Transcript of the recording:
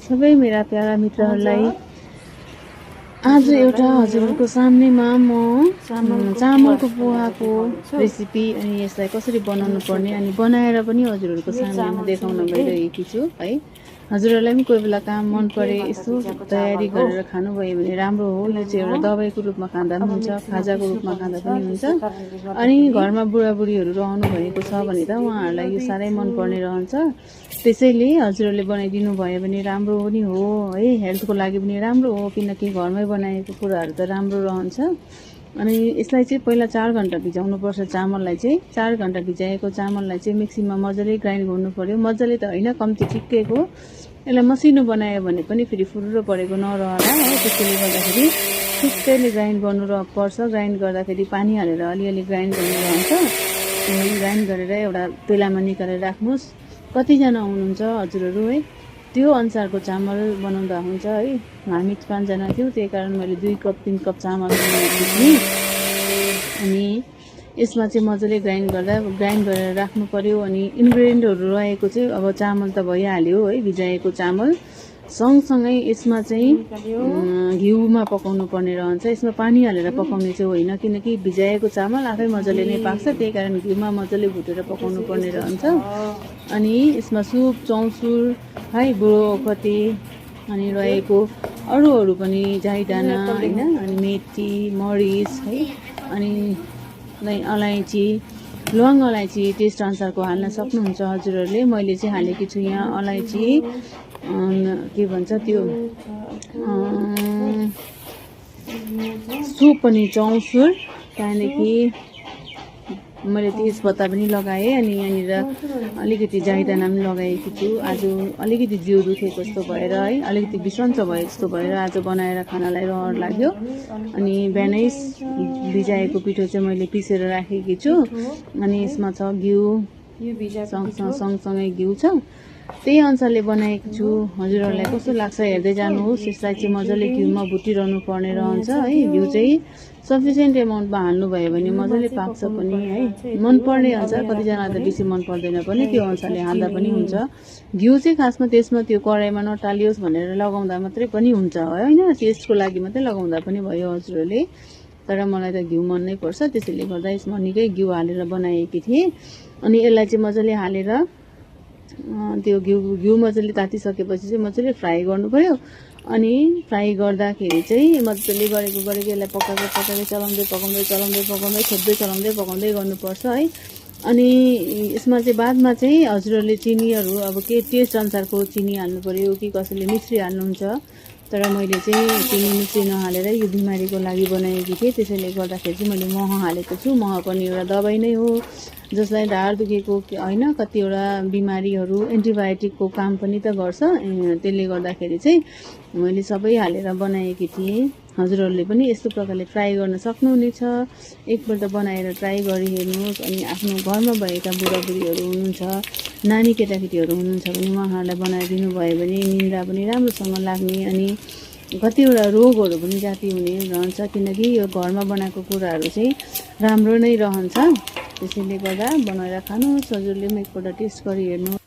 सबै मेरा प्यारा मित्रहरूलाई आज एउटा हजुरहरूको सामनेमा म चामलको पोहाको रेसिपी अनि यसलाई कसरी बनाउनु पर्ने अनि बनाएर पनि हजुरहरूको सामनेमा देखाउन गइरहेकी छु है। हजुरहरूलाई पनि कोही बेला काम मन परे यसो तयारी गरेर खानुभयो भने राम्रो हो। यो चाहिँ एउटा दबाईको रूपमा खाँदा पनि हुन्छ, खाजाको रूपमा खाँदा पनि हुन्छ। अनि घरमा बुढाबुढीहरू रहनु भएको छ भने त उहाँहरूलाई यो साह्रै मनपर्ने रहन्छ। त्यसैले हजुरहरूले बनाइदिनु भयो भने राम्रो पनि हो है, हेल्थको लागि पनि राम्रो हो, किनकि घरमै बनाएको कुराहरू त राम्रो रहन्छ। अनि यसलाई चाहिँ पहिला 4 घन्टा भिजाउनुपर्छ। चामललाई चाहिँ 4 घन्टा भिजाएको चामललाई चाहिँ मिक्सीमा मजाले ग्राइन्ड गर्नु पर्यो। मजाले त होइन, कम्ती ठिक्कैको। यसलाई मसिनो बनायो भने पनि फेरि फुरुरो परेको नरहला है। त्यसैले गर्दाखेरि ठिक्कैले ग्राइन्ड गर्नु पर्छ। ग्राइन्ड गर्दाखेरि पानी हालेर अलिअलि ग्राइन्ड गर्नु रहन्छ। ग्राइन्ड गरेर एउटा पेलामा निकालेर राख्नुहोस्। कतिजना हुनुहुन्छ हजुरहरू है, त्यो अनुसारको चामल बनाउँदा हुन्छ है। हामी 5 जना थियौँ, त्यही कारण मैले 2 कप 3 कप चामल बनाएको थिएँ। अनि यसमा चाहिँ मजाले ग्राइन्ड गरेर राख्नु पर्यो। अनि इन्ग्रेडियन्टहरू रहेको चाहिँ अब चामल त भइहाल्यो है, भिजाएको चामल सँगसँगै यसमा चाहिँ घिउमा पकाउनु पर्ने रहन्छ। यसमा पानी हालेर पकाउने चाहिँ होइन, किनकि भिजाएको चामल आफै मजाले नै पाक्छ, त्यही कारण घिउमा मजाले भुटेर पकाउनु पर्ने रहन्छ। अनि यसमा सुप, चौसुर है, बुढोखती अनि रहेको अरूहरू पनि जाइदाना होइन, अनि मेथी, मरिच है, अनि अलैँची, ल्वाङ अलैँची टेस्ट अनुसारको हाल्न सक्नुहुन्छ हजुरहरूले। मैले चाहिँ हालेकी छु यहाँ अलैँची, के भन्छ त्यो सुप अनि चौसुर, त्यहाँदेखि मैले तेजपत्ता पनि लगाएँ। अनि यहाँनिर अलिकति जाइदाना पनि लगाएकी छु। आज अलिकति जिउ दुखेको जस्तो भएर है, अलिकति बिसन्चो भयो जस्तो भएर आज बनाएर खानलाई रहर लाग्यो। अनि बिहानै भिजाएको पिठो चाहिँ मैले पिसेर राखेकी छु। अनि यसमा छ घिउ, सँगसँगै घिउ छ, त्यही अनुसारले बनाएको छु। हजुरहरूलाई कस्तो लाग्छ हेर्दै जानुहोस्। यसलाई चाहिँ मजाले घिउमा भुटिरहनु पर्ने रहन्छ है। घिउ चाहिँ सफिसियन्ट एमाउन्टमा हाल्नुभयो भने मजाले पाक्छ पनि है। मनपर्ने अनुसार, कतिजना त बेसी मन पर्दैन पनि, त्यो अनुसारले हाल्दा पनि हुन्छ। घिउ चाहिँ खासमा त्यसमा त्यो कराईमा नटालियोस् भनेर लगाउँदा मात्रै पनि हुन्छ होइन, टेस्टको लागि मात्रै लगाउँदा पनि भयो हजुरहरूले। तर मलाई त घिउ मन नै पर्छ, त्यसैले गर्दा यसमा निकै घिउ हालेर बनाएकी थिएँ। अनि यसलाई चाहिँ मजाले हालेर त्यो घिउ मजाले तातिसकेपछि चाहिँ मजाले फ्राई गर्नु पर्यो। अनि फ्राई गर्दाखेरि चाहिँ मजाले गरेको यसलाई पकाउँदै चलाउँदै गर्नुपर्छ है। अनि यसमा चाहिँ बादमा चाहिँ हजुरहरूले चिनीहरू अब के टेस्ट अनुसारको चिनी हाल्नु पर्यो कि कसैले मिश्री हाल्नुहुन्छ। तर मैले चाहिँ चिनी मिश्री नहालेर यो बिमारीको लागि बनाएकी थिएँ, त्यसैले गर्दाखेरि चाहिँ मैले मह हालेको छु। मह पनि एउटा दबाई नै हो, जसलाई ढाड दुखेको होइन, कतिवटा बिमारीहरू एन्टिबायोटिकको काम पनि त गर्छ। त्यसले गर्दाखेरि चाहिँ मैले सबै हालेर बनाएकी थिएँ। हजुरहरूले पनि यस्तो प्रकारले ट्राई गर्न सक्नुहुनेछ। एकपल्ट बनाएर ट्राई गरी हेर्नुहोस्। अनि आफ्नो घरमा भएका बुढाबुढीहरू हुनुहुन्छ, नानी केटाकेटीहरू हुनुहुन्छ भने उहाँहरूलाई बनाएर दिनुभयो भने निन्द्रा पनि राम्रोसँग लाग्ने अनि कतिवटा रोगहरू पनि जाती हुने रहन्छ, किनकि यो घरमा बनाएको कुराहरू चाहिँ राम्रो नै रहन्छ। त्यसैले गर्दा बनाएर खानुहोस्। हजुरले पनि एकपल्ट टेस्ट गरी हेर्नु।